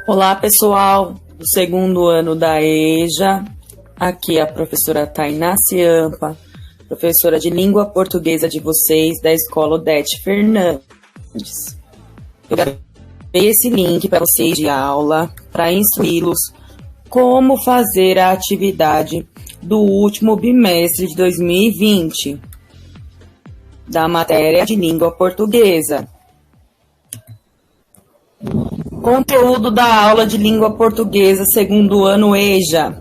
Olá, pessoal do segundo ano da EJA. Aqui é a professora Tainá Ciampa, professora de língua portuguesa de vocês da Escola Odete Fernandes. Eu gravei esse link para vocês de aula para instruí-los como fazer a atividade do último bimestre de 2020 da matéria de língua portuguesa. Conteúdo da aula de língua portuguesa segundo ano EJA.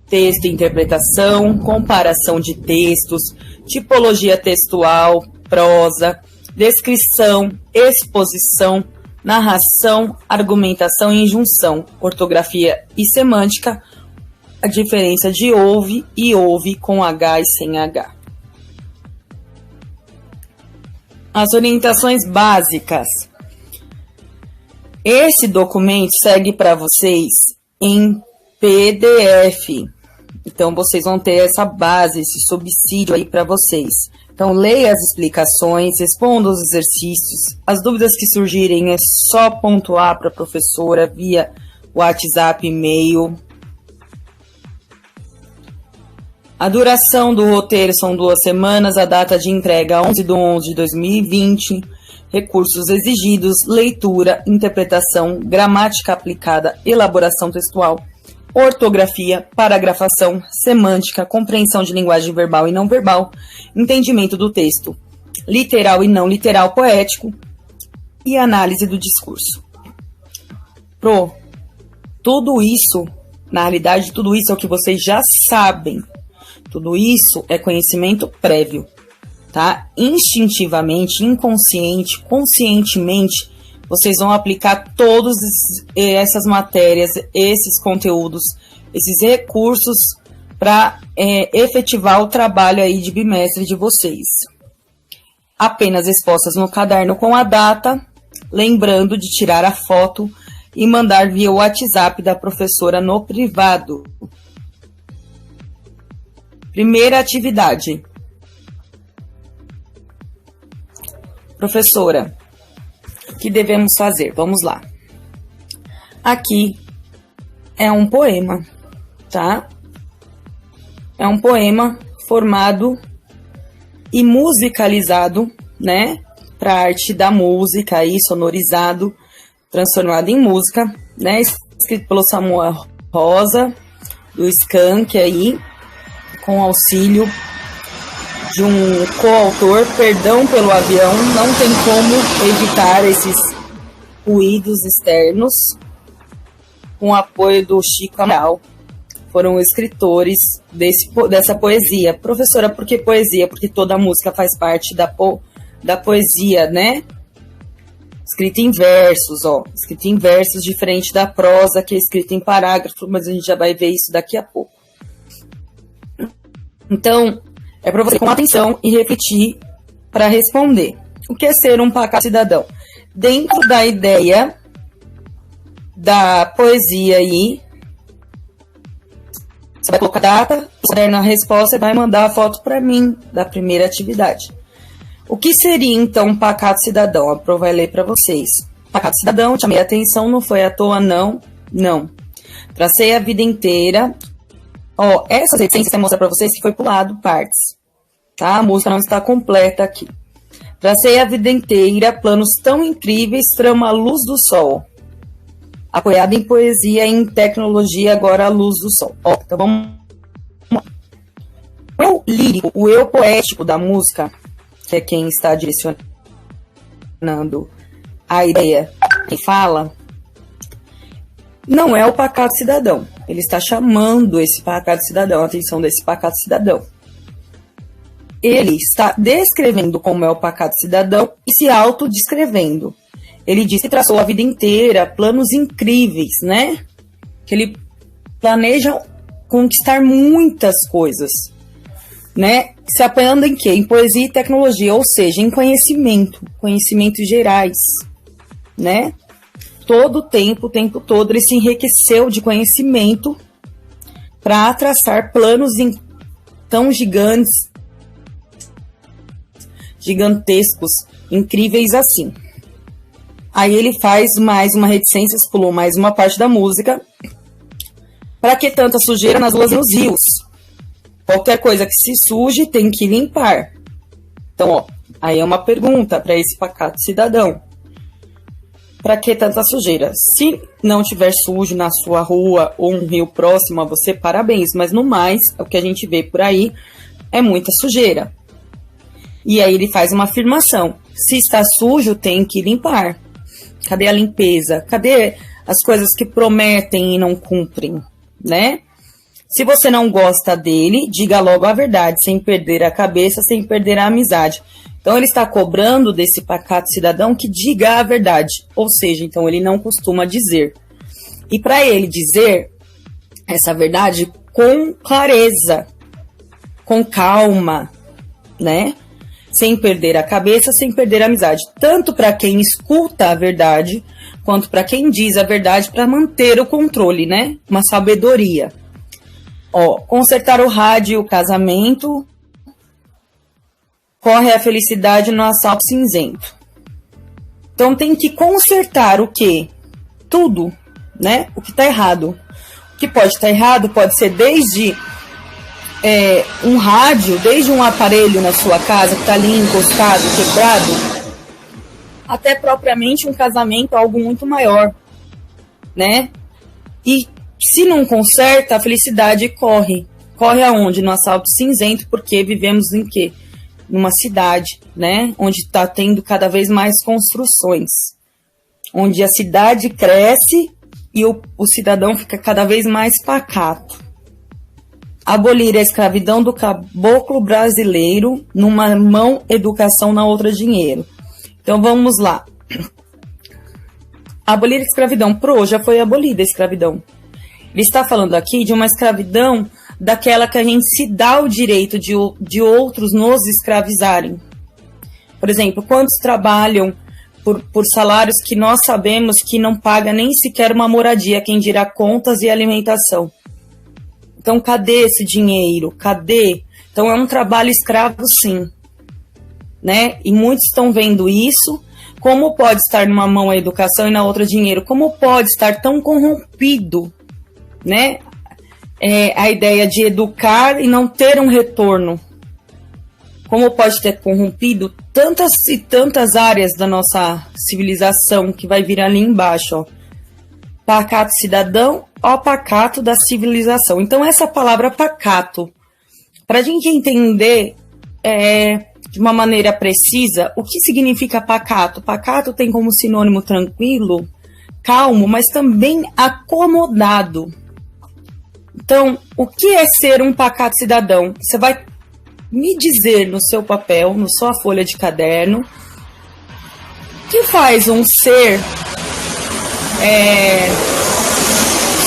Texto e interpretação, comparação de textos, tipologia textual, prosa, descrição, exposição, narração, argumentação e injunção, ortografia e semântica, a diferença de ouve e ouve com H e sem H. As orientações básicas. Esse documento segue para vocês em PDF. Então, vocês vão ter essa base, esse subsídio aí para vocês. Então, leia as explicações, responda os exercícios. As dúvidas que surgirem é só pontuar para a professora via WhatsApp, e-mail. A duração do roteiro são 2 semanas, a data de entrega 11/11/2020. Recursos exigidos, leitura, interpretação, gramática aplicada, elaboração textual, ortografia, paragrafação, semântica, compreensão de linguagem verbal e não verbal, entendimento do texto, literal e não literal poético e análise do discurso. Tudo isso, na realidade, tudo isso é o que vocês já sabem. Tudo isso é conhecimento prévio. Tá? Instintivamente, inconsciente, conscientemente, vocês vão aplicar todas essas matérias, esses conteúdos, esses recursos para efetivar o trabalho aí de bimestre de vocês. Apenas expostas no caderno com a data, lembrando de tirar a foto e mandar via WhatsApp da professora no privado. Primeira atividade. Professora, o que devemos fazer? Vamos lá. Aqui é um poema, tá? É um poema formado e musicalizado, né? Para arte da música aí, sonorizado, transformado em música, né? Escrito pelo Samuel Rosa, do Skank aí, com auxílio de um coautor. Perdão pelo avião, não tem como evitar esses ruídos externos. Com apoio do Chico Amaral, foram escritores dessa poesia. Professora, por que poesia? Porque toda música faz parte da poesia, né? Escrita em versos, ó. Escrita em versos, diferente da prosa, que é escrita em parágrafo, mas a gente já vai ver isso daqui a pouco. Então, é para você com atenção e refletir para responder. O que é ser um pacato cidadão? Dentro da ideia da poesia aí, você vai colocar a data, na resposta, e vai mandar a foto para mim da primeira atividade. O que seria, então, um pacato cidadão? A Pro vai ler para vocês. Pacato cidadão, chamei a atenção, não foi à toa, não. Tracei a vida inteira. Ó, essas reticências eu mostrar para vocês que foi pulado partes, tá? A música não está completa aqui. Tracei a vida inteira, planos tão incríveis, trama a luz do sol. Apoiada em poesia e em tecnologia, agora a luz do sol. Ó, então vamos lá. O eu lírico, o eu poético da música, que é quem está direcionando a ideia que fala, não é o pacato cidadão. Ele está chamando esse pacato cidadão, a atenção desse pacato cidadão. Ele está descrevendo como é o pacato cidadão e se autodescrevendo. Ele diz que traçou a vida inteira planos incríveis, né? Que ele planeja conquistar muitas coisas, né? Se apoiando em quê? Em poesia e tecnologia, ou seja, em conhecimentos gerais, né? Todo o tempo todo, ele se enriqueceu de conhecimento para traçar planos tão gigantescos, incríveis assim. Aí ele faz mais uma reticência, pulou mais uma parte da música. Pra que tanta sujeira nas ruas e nos rios? Qualquer coisa que se suje tem que limpar. Então, ó, aí é uma pergunta para esse pacato cidadão. Pra que tanta sujeira? Se não tiver sujo na sua rua ou um rio próximo a você, parabéns. Mas no mais, o que a gente vê por aí é muita sujeira. E aí ele faz uma afirmação. Se está sujo, tem que limpar. Cadê a limpeza? Cadê as coisas que prometem e não cumprem, né? Se você não gosta dele, diga logo a verdade, sem perder a cabeça, sem perder a amizade. Então ele está cobrando desse pacato cidadão que diga a verdade. Ou seja, então ele não costuma dizer. E para ele dizer essa verdade com clareza, com calma, né? Sem perder a cabeça, sem perder a amizade. Tanto para quem escuta a verdade, quanto para quem diz a verdade, para manter o controle, né? Uma sabedoria. Ó, consertar o rádio e o casamento, corre a felicidade no assalto cinzento. Então tem que consertar o quê? Tudo, né? O que está errado. O que pode estar errado pode ser desde um rádio, desde um aparelho na sua casa que está ali encostado, quebrado, até propriamente um casamento, algo muito maior, né? E se não conserta, a felicidade corre. Corre aonde? No assalto cinzento, porque vivemos em quê? Numa cidade, né? Onde está tendo cada vez mais construções. Onde a cidade cresce e o cidadão fica cada vez mais pacato. Abolir a escravidão do caboclo brasileiro, numa mão educação, na outra dinheiro. Então vamos lá. Abolir a escravidão. Já foi abolida a escravidão. Ele está falando aqui de uma escravidão daquela que a gente se dá o direito de outros nos escravizarem. Por exemplo, quantos trabalham por salários que nós sabemos que não paga nem sequer uma moradia, quem dirá contas e alimentação. Então, cadê esse dinheiro? Cadê? Então, é um trabalho escravo, sim, né? E muitos estão vendo isso. Como pode estar numa mão a educação e na outra dinheiro? Como pode estar tão corrompido, né? A ideia de educar e não ter um retorno. Como pode ter corrompido tantas e tantas áreas da nossa civilização que vai vir ali embaixo, ó. Pacato cidadão, ó pacato da civilização. Então, essa palavra pacato, para a gente entender de uma maneira precisa o que significa pacato. Pacato tem como sinônimo tranquilo, calmo, mas também acomodado. Então, o que é ser um pacato cidadão? Você vai me dizer no seu papel, na sua folha de caderno, o que faz um ser...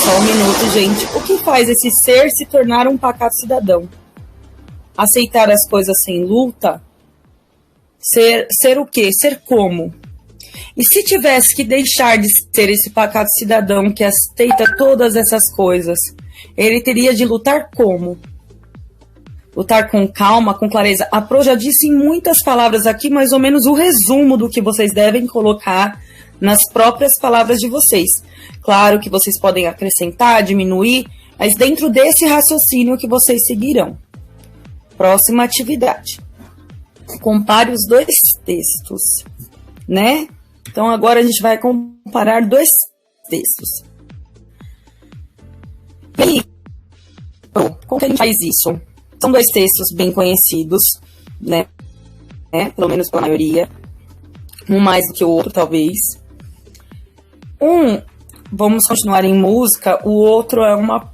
Só um minuto, gente. O que faz esse ser se tornar um pacato cidadão? Aceitar as coisas sem luta? Ser o quê? Ser como? E se tivesse que deixar de ser esse pacato cidadão que aceita todas essas coisas, ele teria de lutar como? Lutar com calma, com clareza. A Pro já disse em muitas palavras aqui, mais ou menos o resumo do que vocês devem colocar nas próprias palavras de vocês. Claro que vocês podem acrescentar, diminuir, mas dentro desse raciocínio que vocês seguirão. Próxima atividade. Compare os dois textos, né? Então agora a gente vai comparar dois textos. E aí, como que a gente faz isso? São dois textos bem conhecidos, né? Pelo menos pela maioria. Um mais do que o outro, talvez. Vamos continuar em música, o outro é uma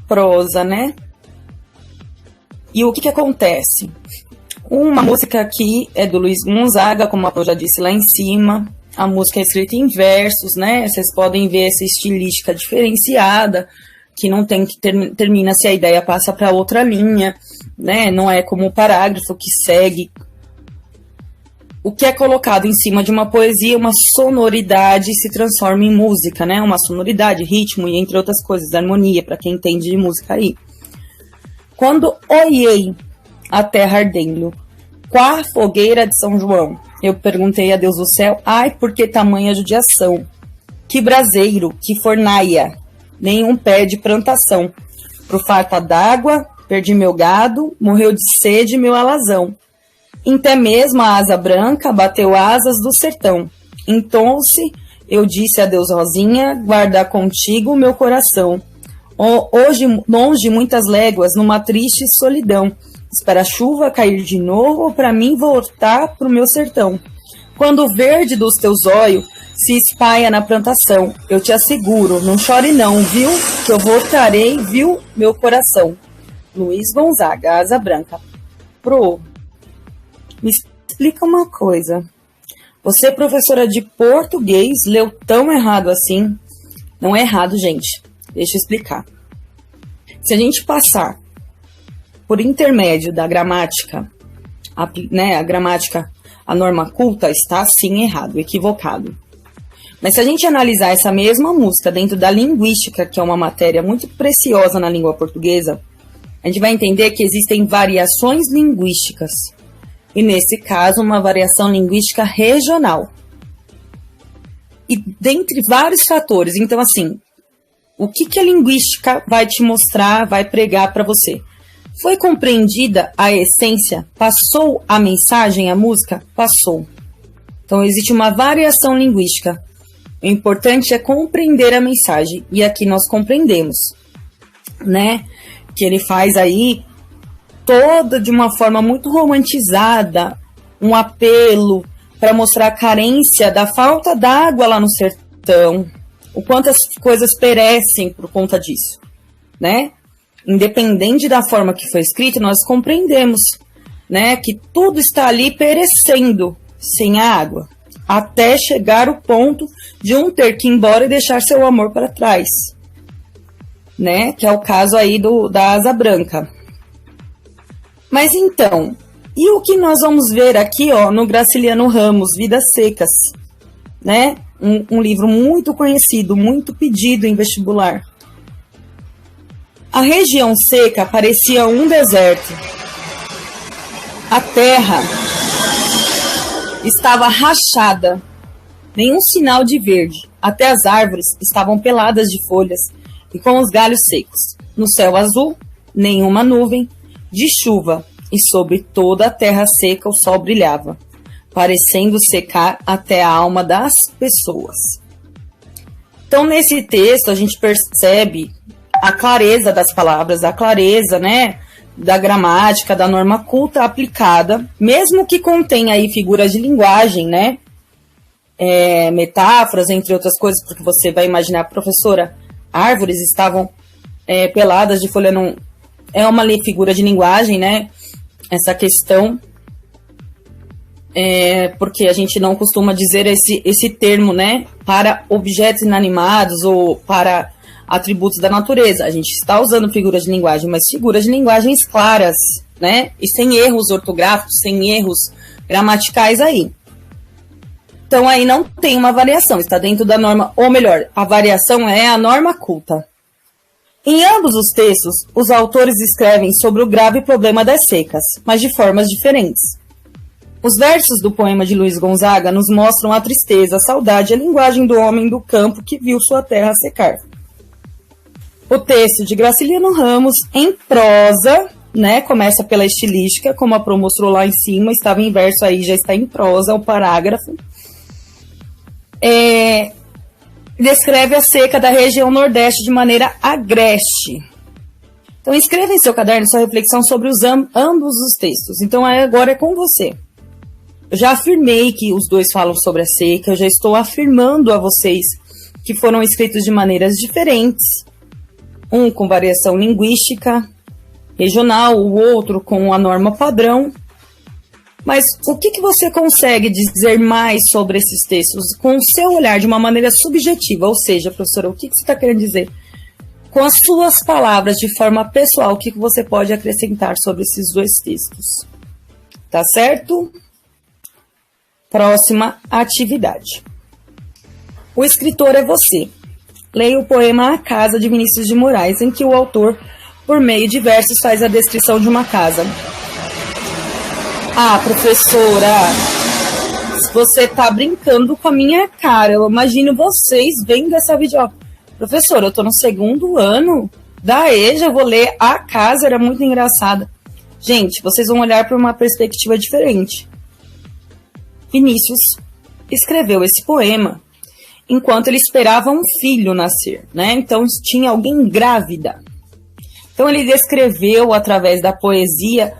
prosa, né? E o que acontece? Uma música aqui é do Luiz Gonzaga, como a Pro já disse lá em cima. A música é escrita em versos, né? Vocês podem ver essa estilística diferenciada, que não tem que termina se a ideia passa para outra linha, né? Não é como o parágrafo que segue. O que é colocado em cima de uma poesia, uma sonoridade, se transforma em música, né? Uma sonoridade, ritmo e entre outras coisas, harmonia, para quem entende de música aí. Quando olhei a terra ardendo, qua fogueira de São João, Eu perguntei a Deus do céu, ai, por que tamanha judiação? Que braseiro, que fornaia, nenhum pé de plantação. Pro farta d'água, perdi meu gado, morreu de sede meu alazão. Até mesmo a asa branca bateu asas do sertão. Então-se, eu disse a Deus Rosinha, guarda contigo meu coração. Hoje, longe muitas léguas, numa triste solidão. Espera a chuva cair de novo para mim voltar pro meu sertão. Quando o verde dos teus olhos se espalha na plantação, eu te asseguro, não chore não, viu? Que eu voltarei, viu, meu coração. Luiz Gonzaga, Asa Branca. Pro, me explica uma coisa. Você, professora de português, leu tão errado assim? Não é errado, gente. Deixa eu explicar. Se a gente passar por intermédio da gramática, a gramática, a norma culta, está sim errado, equivocado. Mas se a gente analisar essa mesma música dentro da linguística, que é uma matéria muito preciosa na língua portuguesa, a gente vai entender que existem variações linguísticas. E nesse caso, uma variação linguística regional. E dentre vários fatores, então assim, o que a linguística vai te mostrar, vai pregar para você? Foi compreendida a essência? Passou a mensagem, a música? Passou. Então, existe uma variação linguística. O importante é compreender a mensagem. E aqui nós compreendemos, né? Que ele faz aí toda de uma forma muito romantizada, um apelo para mostrar a carência da falta d'água lá no sertão, o quanto as coisas perecem por conta disso, né? Independente da forma que foi escrito, nós compreendemos, né, que tudo está ali perecendo sem a água, até chegar o ponto de um ter que ir embora e deixar seu amor para trás, né, que é o caso aí da Asa Branca. Mas então, e o que nós vamos ver aqui, ó, no Graciliano Ramos, Vidas Secas, né, um livro muito conhecido, muito pedido em vestibular. A região seca parecia um deserto. A terra estava rachada, nenhum sinal de verde. Até as árvores estavam peladas de folhas e com os galhos secos. No céu azul, nenhuma nuvem de chuva, e sobre toda a terra seca o sol brilhava, parecendo secar até a alma das pessoas. Então, nesse texto, a gente percebe a clareza das palavras, a clareza, né, da gramática, da norma culta aplicada, mesmo que contenha aí figuras de linguagem, né, metáforas, entre outras coisas, porque você vai imaginar, professora, árvores estavam peladas de folha, não é uma figura de linguagem, né, essa questão, porque a gente não costuma dizer esse termo, né, para objetos inanimados ou para atributos da natureza. A gente está usando figuras de linguagem, mas figuras de linguagens claras, né? E sem erros ortográficos, sem erros gramaticais aí. Então aí não tem uma variação, está dentro da norma, ou melhor, a variação é a norma culta. Em ambos os textos, os autores escrevem sobre o grave problema das secas, mas de formas diferentes. Os versos do poema de Luiz Gonzaga nos mostram a tristeza, a saudade e a linguagem do homem do campo que viu sua terra secar. O texto de Graciliano Ramos, em prosa, né, começa pela estilística, como a Pro mostrou lá em cima, estava em verso aí, já está em prosa, o parágrafo. Descreve a seca da região Nordeste de maneira agreste. Então, escreva em seu caderno sua reflexão sobre ambos os textos. Então, agora é com você. Eu já afirmei que os dois falam sobre a seca, eu já estou afirmando a vocês que foram escritos de maneiras diferentes, um com variação linguística regional, o outro com a norma padrão. Mas o que você consegue dizer mais sobre esses textos com o seu olhar de uma maneira subjetiva? Ou seja, professora, o que você está querendo dizer? Com as suas palavras, de forma pessoal, o que você pode acrescentar sobre esses dois textos? Tá certo? Próxima atividade. O escritor é você. Leia o poema A Casa, de Vinícius de Moraes, em que o autor, por meio de versos, faz a descrição de uma casa. Ah, professora, você tá brincando com a minha cara. Eu imagino vocês vendo essa videoaula. Professor, eu tô no 2º ano da EJA, eu vou ler A Casa, era muito engraçada. Gente, vocês vão olhar por uma perspectiva diferente. Vinícius escreveu esse poema enquanto ele esperava um filho nascer, né? Então tinha alguém grávida. Então ele descreveu através da poesia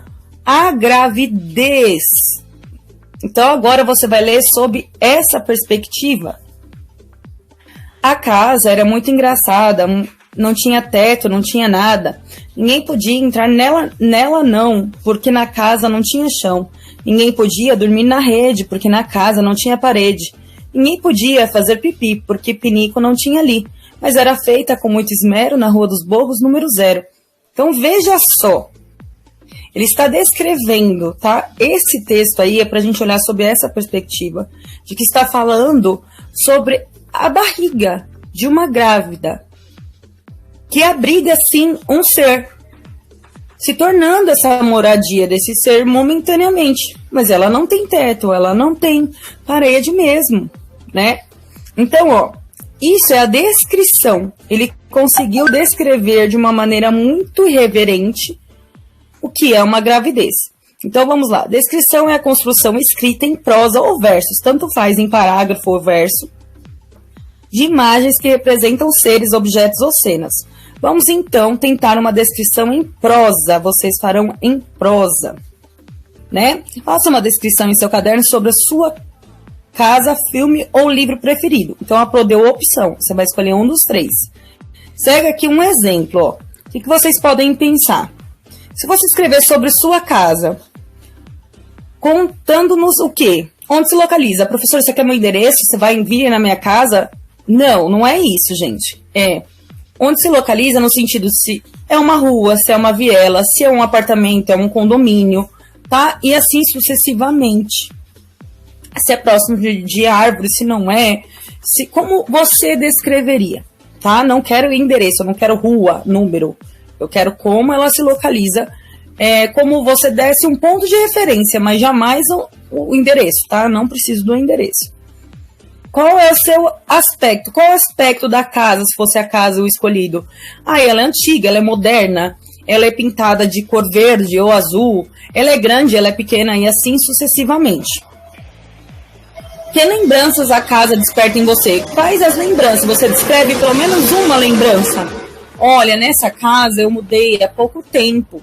a gravidez. Então agora você vai ler sob essa perspectiva. A casa era muito engraçada, não tinha teto, não tinha nada. Ninguém podia entrar nela não, porque na casa não tinha chão. Ninguém podia dormir na rede, porque na casa não tinha parede. Ninguém podia fazer pipi, porque pinico não tinha ali. Mas era feita com muito esmero na Rua dos Borros, número 0. Então veja só. Ele está descrevendo, tá? Esse texto aí é para a gente olhar sob essa perspectiva, de que está falando sobre a barriga de uma grávida, que abriga, sim, um ser, se tornando essa moradia desse ser momentaneamente. Mas ela não tem teto, ela não tem parede mesmo, né? Então, ó, isso é a descrição. Ele conseguiu descrever de uma maneira muito irreverente o que é uma gravidez. Então, vamos lá. Descrição é a construção escrita em prosa ou versos, tanto faz em parágrafo ou verso, de imagens que representam seres, objetos ou cenas. Vamos, então, tentar uma descrição em prosa. Vocês farão em prosa, né? Faça uma descrição em seu caderno sobre a sua casa, filme ou livro preferido. Então, a Pro deu a opção. Você vai escolher um dos 3. Segue aqui um exemplo, ó. O que vocês podem pensar? Se você escrever sobre sua casa, contando-nos o quê? Onde se localiza? Professor, você quer meu endereço? Você vai vir na minha casa? Não é isso, gente. É onde se localiza no sentido se é uma rua, se é uma viela, se é um apartamento, é um condomínio, tá? E assim sucessivamente. Se é próximo de árvore, se não é, como você descreveria, tá? Não quero endereço, eu não quero rua, número. Eu quero como ela se localiza, como você desse um ponto de referência, mas jamais o endereço, tá? Não preciso do endereço. Qual é o seu aspecto? Qual é o aspecto da casa, se fosse a casa o escolhido? Ela é antiga, ela é moderna, ela é pintada de cor verde ou azul, ela é grande, ela é pequena e assim sucessivamente. Que lembranças a casa desperta em você? Quais as lembranças? Você descreve pelo menos uma lembrança. Olha, nessa casa eu mudei há pouco tempo.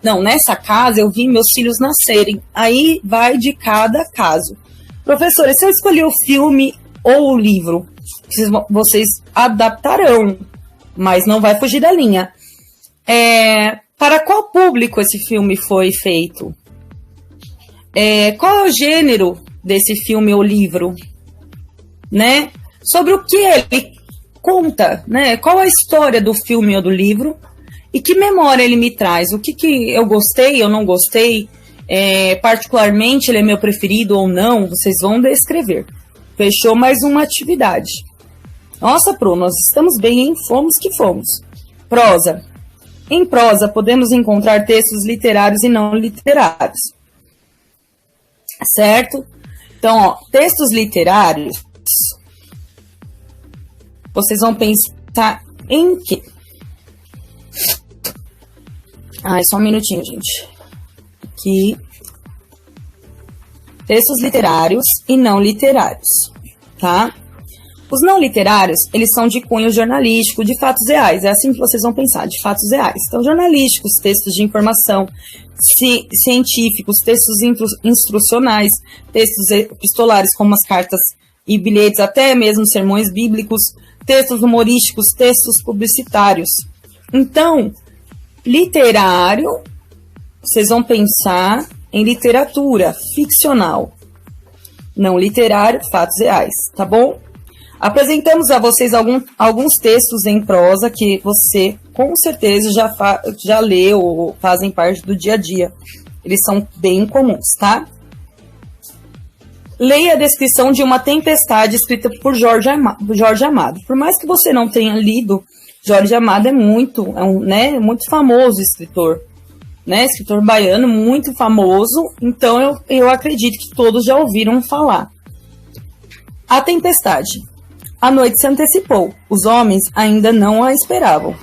Não, nessa casa eu vi meus filhos nascerem. Aí vai de cada caso. Professora, se eu escolher o filme ou o livro, vocês adaptarão, mas não vai fugir da linha. Para qual público esse filme foi feito? Qual é o gênero desse filme ou livro? Né? Sobre o que ele conta, né? Qual a história do filme ou do livro? E que memória ele me traz? O que eu gostei, eu não gostei? Particularmente ele é meu preferido ou não? Vocês vão descrever. Fechou mais uma atividade. Nossa, Pro, nós estamos bem, hein? Fomos que fomos. Prosa. Em prosa podemos encontrar textos literários e não literários. Certo? Então, ó, textos literários, vocês vão pensar em quê? Só um minutinho, gente. Aqui. Textos literários e não literários, tá? Os não literários, eles são de cunho jornalístico, de fatos reais. É assim que vocês vão pensar, de fatos reais. Então, jornalísticos, textos de informação, científicos, textos instrucionais, textos epistolares, como as cartas e bilhetes, até mesmo sermões bíblicos, textos humorísticos, textos publicitários. Então, literário, vocês vão pensar em literatura ficcional. Não literário, fatos reais, tá bom? Apresentamos a vocês alguns textos em prosa que você, com certeza, já leu ou fazem parte do dia a dia. Eles são bem comuns, tá? Leia a descrição de uma tempestade escrita por Jorge Amado. Por mais que você não tenha lido, Jorge Amado é muito famoso escritor. né? Escritor baiano muito famoso, então eu acredito que todos já ouviram falar. A tempestade. A noite se antecipou, os homens ainda não a esperavam,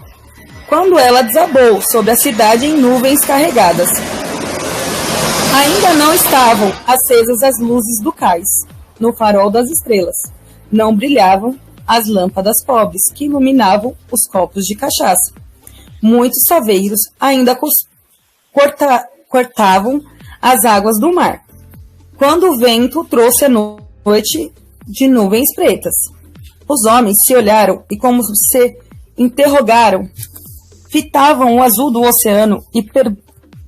quando ela desabou sobre a cidade em nuvens carregadas. Ainda não estavam acesas as luzes do cais, no farol das estrelas. Não brilhavam as lâmpadas pobres que iluminavam os copos de cachaça. Muitos saveiros ainda cortavam as águas do mar, quando o vento trouxe a noite de nuvens pretas. Os homens se olharam e, como se interrogaram, fitavam o azul do oceano e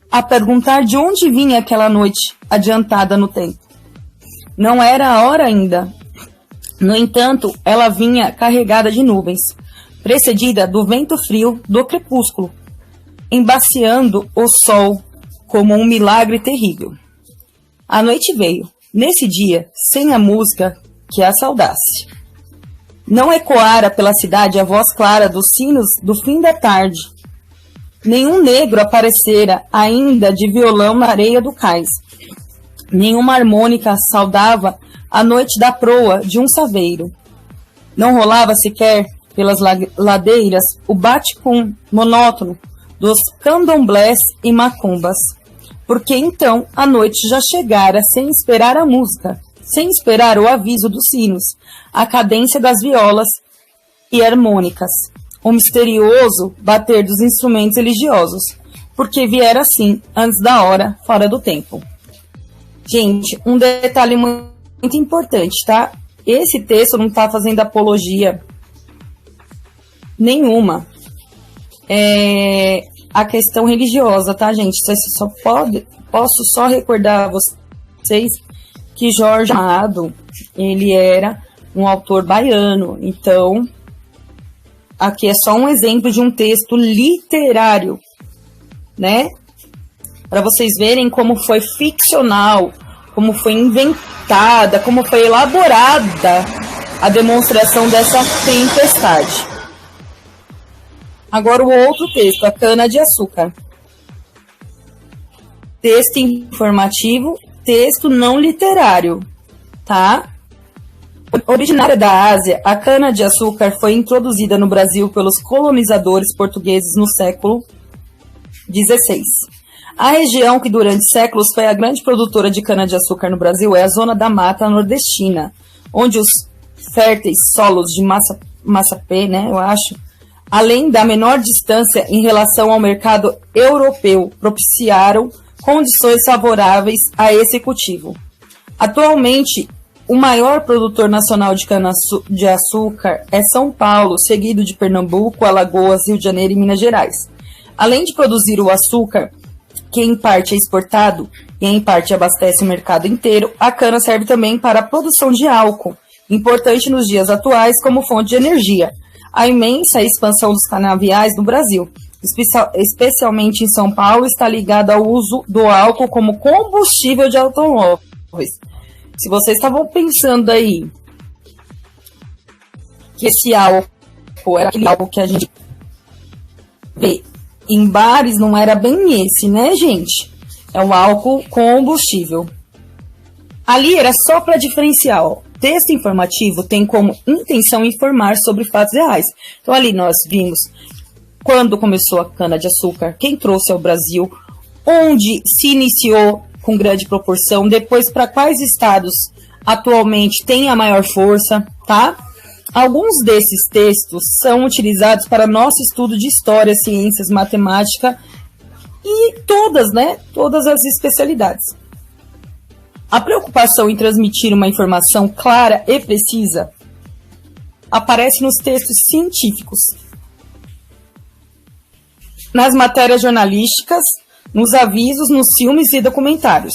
a perguntar de onde vinha aquela noite adiantada no tempo. Não era a hora ainda. No entanto, ela vinha carregada de nuvens, precedida do vento frio do crepúsculo, embaciando o sol como um milagre terrível. A noite veio, nesse dia, sem a música que a saudasse. Não ecoara pela cidade a voz clara dos sinos do fim da tarde. Nenhum negro aparecera ainda de violão na areia do cais. Nenhuma harmônica saudava a noite da proa de um saveiro. Não rolava sequer pelas ladeiras o bate-pum monótono dos candomblés e macumbas, porque então a noite já chegara sem esperar a música, sem esperar o aviso dos sinos, a cadência das violas e harmônicas, o misterioso bater dos instrumentos religiosos, porque viera assim, antes da hora, fora do tempo. Gente, um detalhe muito importante, tá? Esse texto não está fazendo apologia nenhuma a questão religiosa, tá, gente? Posso só recordar a vocês que Jorge Amado, ele era um autor baiano, então aqui é só um exemplo de um texto literário, né? Para vocês verem como foi ficcional, como foi inventada, como foi elaborada a demonstração dessa tempestade. Agora o outro texto, a cana-de-açúcar. Texto informativo, texto não literário, tá? Originária da Ásia, a cana-de-açúcar foi introduzida no Brasil pelos colonizadores portugueses no século XVI. A região que durante séculos foi a grande produtora de cana-de-açúcar no Brasil é a zona da Mata Nordestina, onde os férteis solos de Massapê, né, eu acho, além da menor distância em relação ao mercado europeu, propiciaram condições favoráveis a esse cultivo. Atualmente, o maior produtor nacional de cana-de-açúcar é São Paulo, seguido de Pernambuco, Alagoas, Rio de Janeiro e Minas Gerais. Além de produzir o açúcar, que em parte é exportado e em parte abastece o mercado inteiro, a cana serve também para a produção de álcool, importante nos dias atuais como fonte de energia. A imensa expansão dos canaviais no Brasil, especialmente em São Paulo, está ligada ao uso do álcool como combustível de automóveis. Se vocês estavam pensando aí que esse álcool era aquele álcool que a gente vê em bares, não era bem esse, né, gente? É o álcool combustível. Ali era só para diferenciar, ó. Texto informativo tem como intenção informar sobre fatos reais. Então ali nós vimos quando começou a cana-de-açúcar, quem trouxe ao Brasil, onde se iniciou com grande proporção, depois para quais estados atualmente tem a maior força, tá? Alguns desses textos são utilizados para nosso estudo de história, ciências, matemática e todas as especialidades. A preocupação em transmitir uma informação clara e precisa aparece nos textos científicos, nas matérias jornalísticas, nos avisos, nos filmes e documentários.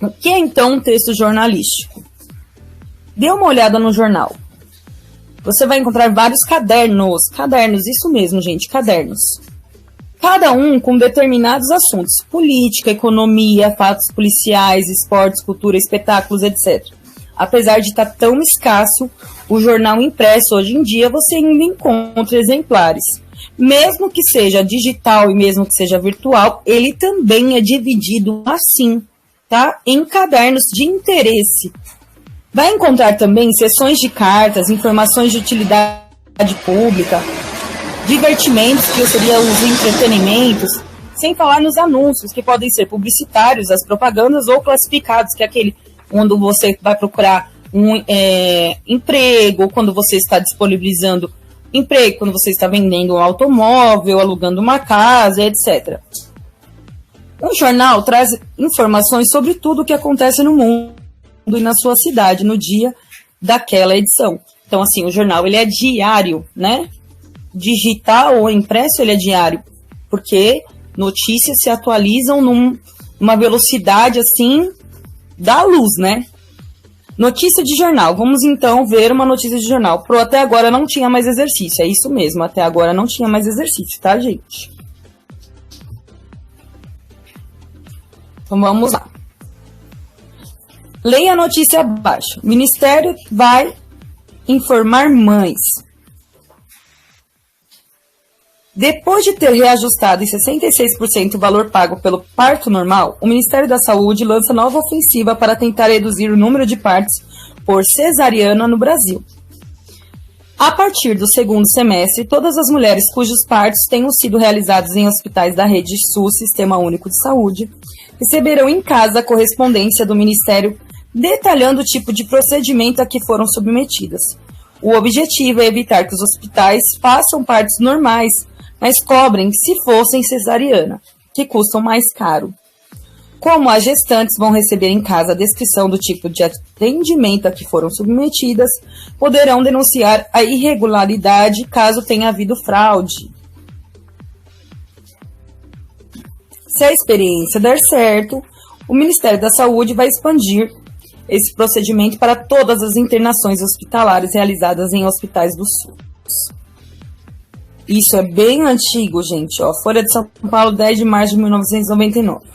O que é então um texto jornalístico? Dê uma olhada no jornal. Você vai encontrar vários cadernos, isso mesmo, gente, cadernos. Cada um com determinados assuntos, política, economia, fatos policiais, esportes, cultura, espetáculos, etc. Apesar de estar tão escasso, o jornal impresso hoje em dia você ainda encontra exemplares. Mesmo que seja digital e mesmo que seja virtual, ele também é dividido assim, tá? Em cadernos de interesse. Vai encontrar também seções de cartas, informações de utilidade pública, divertimentos, que seriam os entretenimentos, sem falar nos anúncios, que podem ser publicitários, as propagandas ou classificados, que é aquele onde você vai procurar um emprego, quando você está disponibilizando emprego, quando você está vendendo um automóvel, alugando uma casa, etc. O jornal traz informações sobre tudo o que acontece no mundo e na sua cidade, no dia daquela edição. Então, assim, o jornal, ele é diário, né? Digital ou impresso, ele é diário, porque notícias se atualizam numa velocidade, assim, da luz, né? Notícia de jornal. Vamos, então, ver uma notícia de jornal. Até agora não tinha mais exercício, é isso mesmo, até agora não tinha mais exercício, tá, gente? Então, vamos lá. Leia a notícia abaixo. O Ministério vai informar mães. Depois de ter reajustado em 66% o valor pago pelo parto normal, o Ministério da Saúde lança nova ofensiva para tentar reduzir o número de partos por cesariana no Brasil. A partir do segundo semestre, todas as mulheres cujos partos tenham sido realizados em hospitais da rede SUS, Sistema Único de Saúde, receberão em casa a correspondência do Ministério detalhando o tipo de procedimento a que foram submetidas. O objetivo é evitar que os hospitais façam partos normais, mas cobrem se fossem cesariana, que custam mais caro. Como as gestantes vão receber em casa a descrição do tipo de atendimento a que foram submetidas, poderão denunciar a irregularidade caso tenha havido fraude. Se a experiência der certo, o Ministério da Saúde vai expandir esse procedimento para todas as internações hospitalares realizadas em hospitais do SUS. Isso é bem antigo, gente. Ó, Folha de São Paulo, 10 de março de 1999.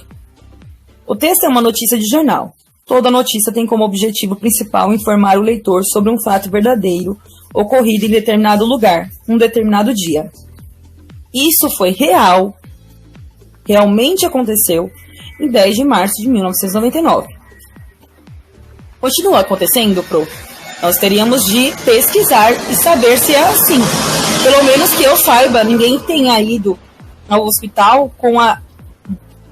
O texto é uma notícia de jornal. Toda notícia tem como objetivo principal informar o leitor sobre um fato verdadeiro ocorrido em determinado lugar, um determinado dia. Isso foi real, realmente aconteceu, em 10 de março de 1999. Continua acontecendo, Pro? Nós teríamos de pesquisar e saber se é assim. Pelo menos que eu saiba, ninguém tenha ido ao hospital com a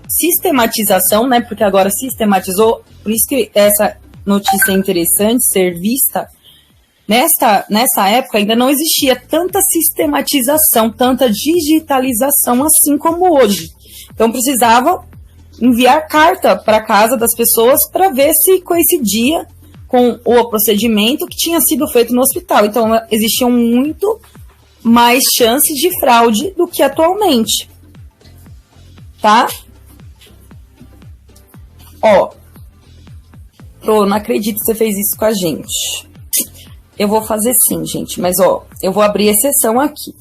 sistematização, né? Porque agora sistematizou, por isso que essa notícia é interessante ser vista. Nessa época ainda não existia tanta sistematização, tanta digitalização assim como hoje. Então precisava enviar carta para casa das pessoas para ver se coincidia com o procedimento que tinha sido feito no hospital. Então, existiam muito mais chances de fraude do que atualmente. Tá? Ó, Pro, não acredito que você fez isso com a gente. Eu vou fazer sim, gente, mas ó, eu vou abrir exceção aqui.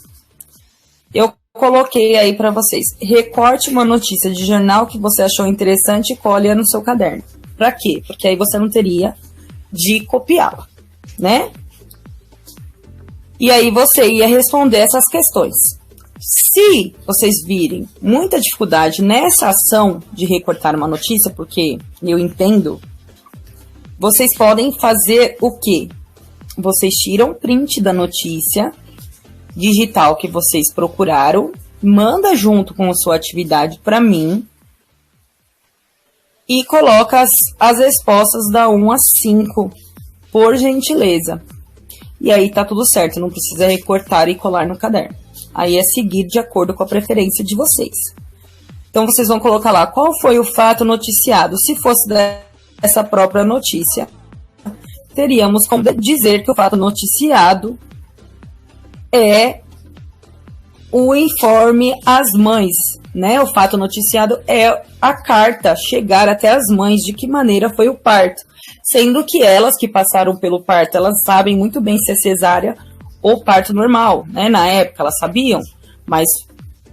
Eu coloquei aí para vocês. Recorte uma notícia de jornal que você achou interessante e cole no seu caderno. Para quê? Porque aí você não teria de copiá-la, né? E aí você ia responder essas questões. Se vocês virem muita dificuldade nessa ação de recortar uma notícia, porque eu entendo, vocês podem fazer o quê? Vocês tiram print da notícia digital que vocês procuraram, manda junto com a sua atividade para mim e coloca as respostas da 1 a 5, por gentileza. E aí tá tudo certo, não precisa recortar e colar no caderno. Aí é seguir de acordo com a preferência de vocês. Então vocês vão colocar lá qual foi o fato noticiado. Se fosse dessa própria notícia, teríamos como dizer que o fato noticiado é o informe às mães, né? O fato noticiado é a carta chegar até as mães de que maneira foi o parto, sendo que elas que passaram pelo parto, elas sabem muito bem se é cesárea ou parto normal, né? Na época elas sabiam, mas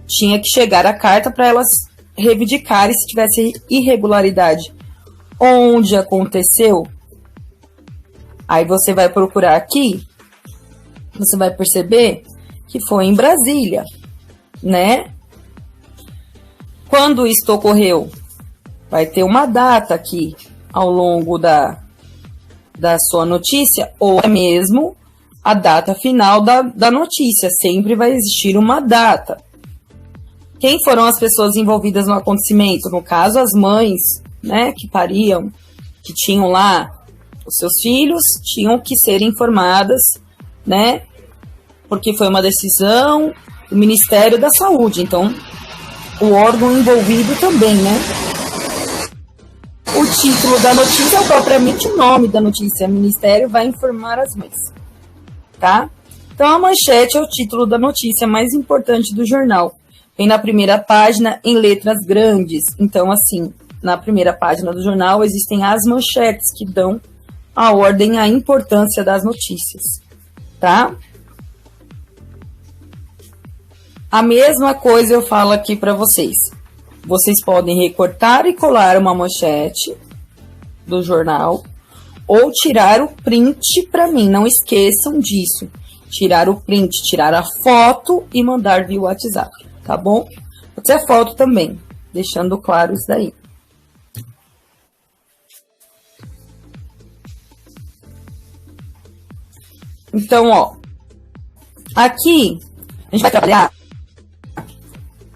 tinha que chegar a carta para elas reivindicarem se tivesse irregularidade. Onde aconteceu? Aí você vai procurar aqui, você vai perceber que foi em Brasília. né? Quando isto ocorreu? Vai ter uma data aqui ao longo da sua notícia, ou é mesmo a data final da notícia. Sempre vai existir uma data. Quem foram as pessoas envolvidas no acontecimento? No caso, as mães, né, que pariam, que tinham lá os seus filhos, tinham que ser informadas, né, porque foi uma decisão do Ministério da Saúde. Então, o órgão envolvido também, né? O título da notícia é o propriamente o nome da notícia. O Ministério vai informar as mães, tá? Então, a manchete é o título da notícia mais importante do jornal. Vem na primeira página em letras grandes. Então, assim, na primeira página do jornal existem as manchetes que dão a ordem, a importância das notícias, tá? A mesma coisa eu falo aqui para vocês. Vocês podem recortar e colar uma manchete do jornal ou tirar o print para mim. Não esqueçam disso. Tirar o print, tirar a foto e mandar via WhatsApp, tá bom? Pode ser foto também, deixando claro isso daí. Então, ó, aqui a gente vai trabalhar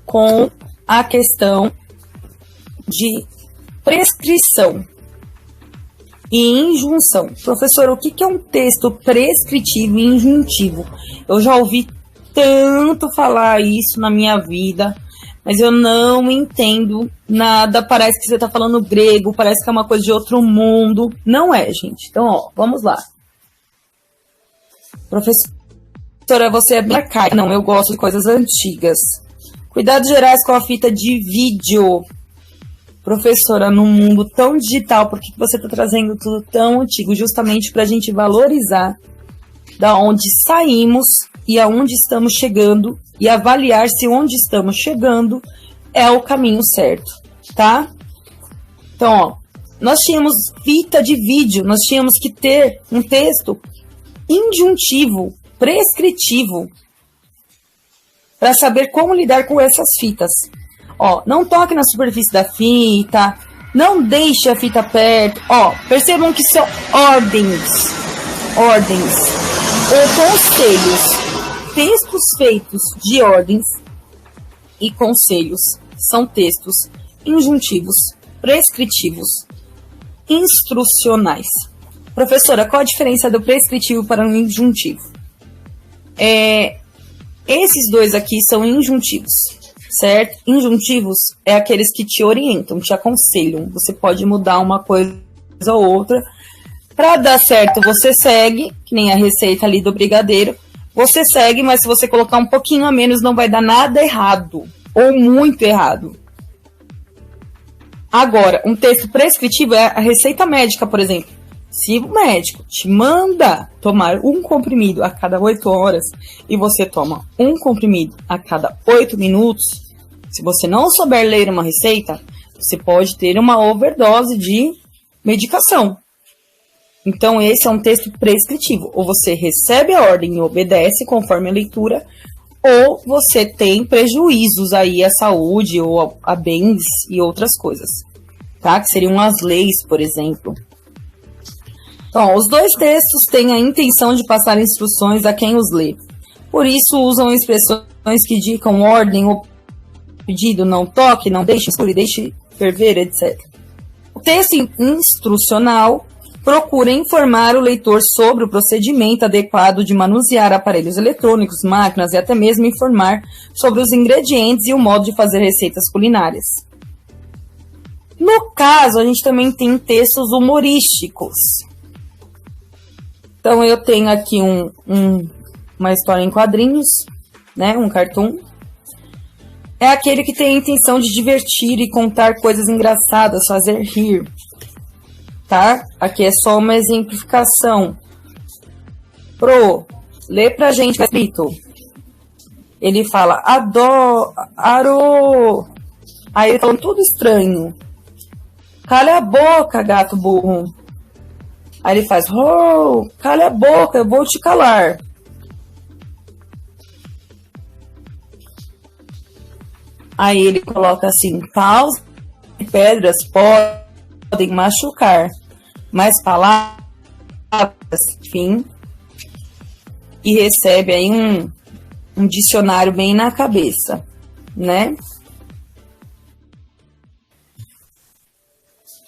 com a questão de prescrição e injunção. Professor, o que é um texto prescritivo e injuntivo? Eu já ouvi tanto falar isso na minha vida, mas eu não entendo nada. Parece que você está falando grego, parece que é uma coisa de outro mundo. Não é, gente. Então, ó, vamos lá. Professora, você é bem arcaica. Não, eu gosto de coisas antigas. Cuidados gerais com a fita de vídeo. Professora, num mundo tão digital, por que você está trazendo tudo tão antigo? Justamente para a gente valorizar da onde saímos e aonde estamos chegando e avaliar se onde estamos chegando é o caminho certo, tá? Então, ó, nós tínhamos fita de vídeo, nós tínhamos que ter um texto injuntivo, prescritivo, para saber como lidar com essas fitas. Ó, não toque na superfície da fita, não deixe a fita perto. Ó, percebam que são ordens ou conselhos. Textos feitos de ordens e conselhos são textos injuntivos, prescritivos, instrucionais. Professora, qual a diferença do prescritivo para o injuntivo? Esses dois aqui são injuntivos, certo? Injuntivos é aqueles que te orientam, te aconselham. Você pode mudar uma coisa ou outra. Para dar certo, você segue, que nem a receita ali do brigadeiro. Você segue, mas se você colocar um pouquinho a menos, não vai dar nada errado. Ou muito errado. Agora, um texto prescritivo é a receita médica, por exemplo. Se o médico te manda tomar um comprimido a cada 8 horas e você toma um comprimido a cada 8 minutos, se você não souber ler uma receita, você pode ter uma overdose de medicação. Então, esse é um texto prescritivo. Ou você recebe a ordem e obedece conforme a leitura, ou você tem prejuízos aí à saúde ou a bens e outras coisas, tá? Que seriam as leis, por exemplo. Então, os dois textos têm a intenção de passar instruções a quem os lê. Por isso, usam expressões que indicam ordem ou pedido, não toque, não deixe escure, deixe ferver, etc. O texto instrucional procura informar o leitor sobre o procedimento adequado de manusear aparelhos eletrônicos, máquinas e até mesmo informar sobre os ingredientes e o modo de fazer receitas culinárias. No caso, a gente também tem textos humorísticos. Então, eu tenho aqui uma história em quadrinhos, né, um cartoon. É aquele que tem a intenção de divertir e contar coisas engraçadas, fazer rir, tá? Aqui é só uma exemplificação. Lê pra gente, tá escrito. Ele fala, aro. Aí ele falando tudo estranho. Cala a boca, gato burro. Aí ele faz, cala a boca, eu vou te calar. Aí ele coloca assim: paus e pedras podem machucar, mas palavras, enfim, e recebe aí um dicionário bem na cabeça, né?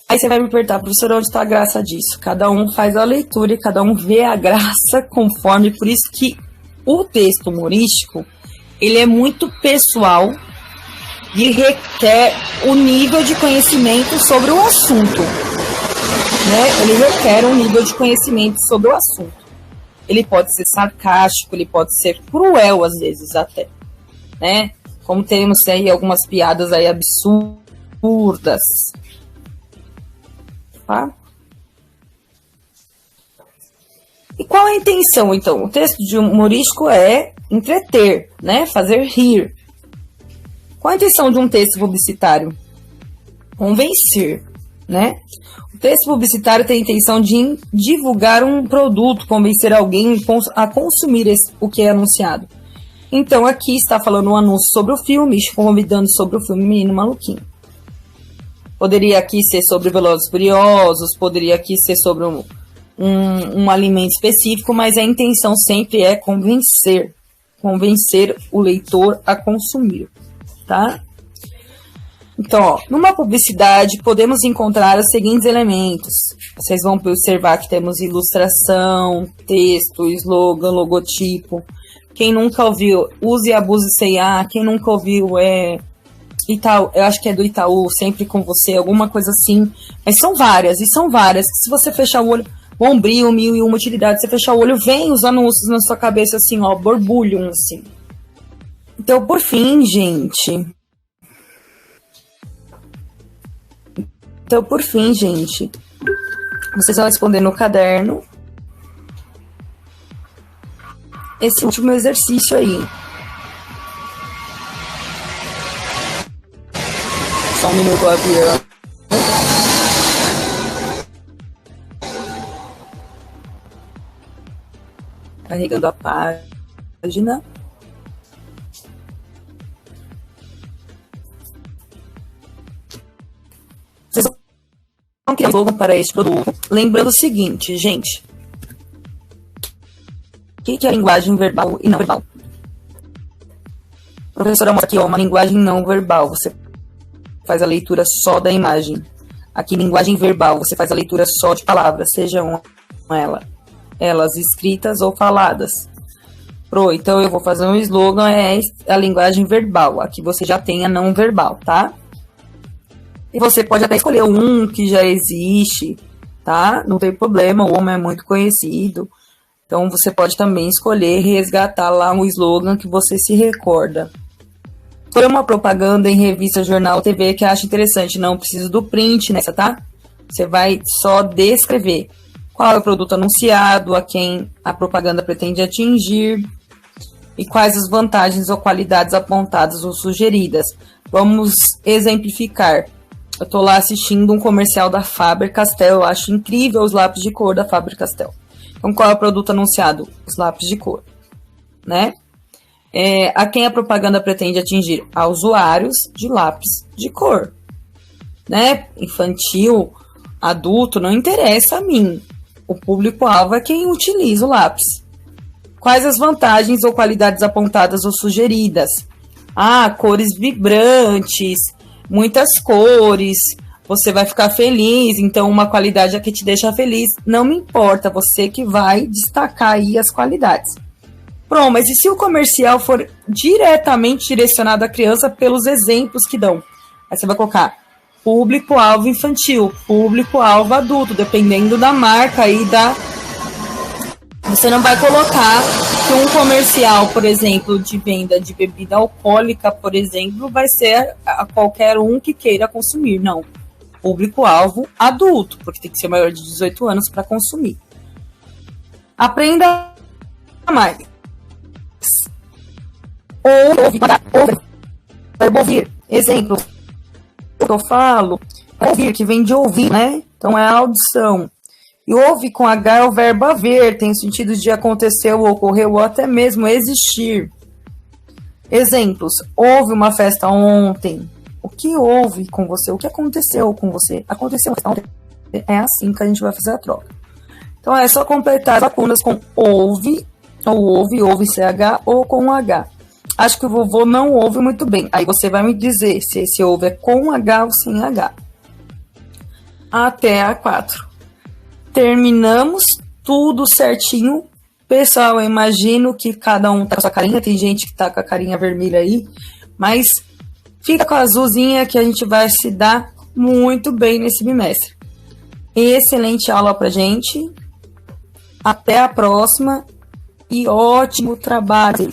Aí você vai me perguntar, professor, onde está a graça disso? Cada um faz a leitura e cada um vê a graça conforme, por isso que o texto humorístico, ele é muito pessoal e requer o nível de conhecimento sobre o assunto, né? Ele requer um nível de conhecimento sobre o assunto. Ele pode ser sarcástico, ele pode ser cruel às vezes até, né? Como temos aí algumas piadas aí absurdas. Tá? E qual a intenção, então? O texto de humorístico é entreter, né? Fazer rir. Qual a intenção de um texto publicitário? Convencer, né? O texto publicitário tem a intenção de divulgar um produto, convencer alguém a consumir o que é anunciado. Então, aqui está falando um anúncio sobre o filme, convidando sobre o filme Menino Maluquinho. Poderia aqui ser sobre Velozes e Furiosos, poderia aqui ser sobre um alimento específico, mas a intenção sempre é convencer o leitor a consumir, tá? Então, ó, numa publicidade podemos encontrar os seguintes elementos. Vocês vão observar que temos ilustração, texto, slogan, logotipo. Quem nunca ouviu, use e abuse C&A. Quem nunca ouviu Itaú, eu acho que é do Itaú, sempre com você, alguma coisa assim. Mas são várias. Se você fechar o olho, Bombril, 1001 utilidades, você fechar o olho, vem os anúncios na sua cabeça assim, ó, borbulham assim. Então, por fim, gente, vocês vão responder no caderno esse último exercício aí. Só um minuto, avião. Carregando a página. Vocês vão criar um slogan para este produto. Lembrando o seguinte, gente. O que é a linguagem verbal e não verbal? A professora mostra aqui, ó, uma linguagem não verbal. Você faz a leitura só da imagem. Aqui, linguagem verbal, você faz a leitura só de palavras, sejam elas escritas ou faladas. Então, eu vou fazer um slogan, é a linguagem verbal. Aqui você já tem a não verbal, tá? E você pode até escolher um que já existe, tá? Não tem problema, o homem é muito conhecido. Então, você pode também escolher resgatar lá um slogan que você se recorda. Escolha uma propaganda em revista, jornal, TV que acha interessante. Não precisa do print nessa, tá? Você vai só descrever qual é o produto anunciado, a quem a propaganda pretende atingir e quais as vantagens ou qualidades apontadas ou sugeridas. Vamos exemplificar. Eu tô lá assistindo um comercial da Faber-Castell. Eu acho incrível os lápis de cor da Faber-Castell. Então, qual é o produto anunciado? Os lápis de cor, né? A quem a propaganda pretende atingir? A usuários de lápis de cor, né? Infantil, adulto, não interessa a mim. O público-alvo é quem utiliza o lápis. Quais as vantagens ou qualidades apontadas ou sugeridas? Cores vibrantes, muitas cores, você vai ficar feliz, então uma qualidade é que te deixa feliz. Não me importa, você que vai destacar aí as qualidades. Pronto, mas e se o comercial for diretamente direcionado à criança pelos exemplos que dão? Aí você vai colocar público-alvo infantil, público-alvo adulto, dependendo da marca aí da... Você não vai colocar que um comercial, por exemplo, de venda de bebida alcoólica, por exemplo, vai ser a qualquer um que queira consumir. Não. Público-alvo adulto, porque tem que ser maior de 18 anos para consumir. Aprenda mais. Ouvir. Exemplo. Eu falo, ouvir, que vem de ouvir, né? Então é a audição. E ouve com H é o verbo haver, tem sentido de acontecer ou ocorrer ou até mesmo existir. Exemplos: houve uma festa ontem. O que houve com você? O que aconteceu com você? Aconteceu ontem. É assim que a gente vai fazer a troca. Então, é só completar as lacunas com houve, ou ouve CH, ou com H. Acho que o vovô não ouve muito bem. Aí você vai me dizer se esse ouve é com H ou sem H. Até a 4. Terminamos tudo certinho. Pessoal, eu imagino que cada um tá com a sua carinha. Tem gente que tá com a carinha vermelha aí. Mas fica com a azulzinha que a gente vai se dar muito bem nesse bimestre. Excelente aula pra gente. Até a próxima. E ótimo trabalho.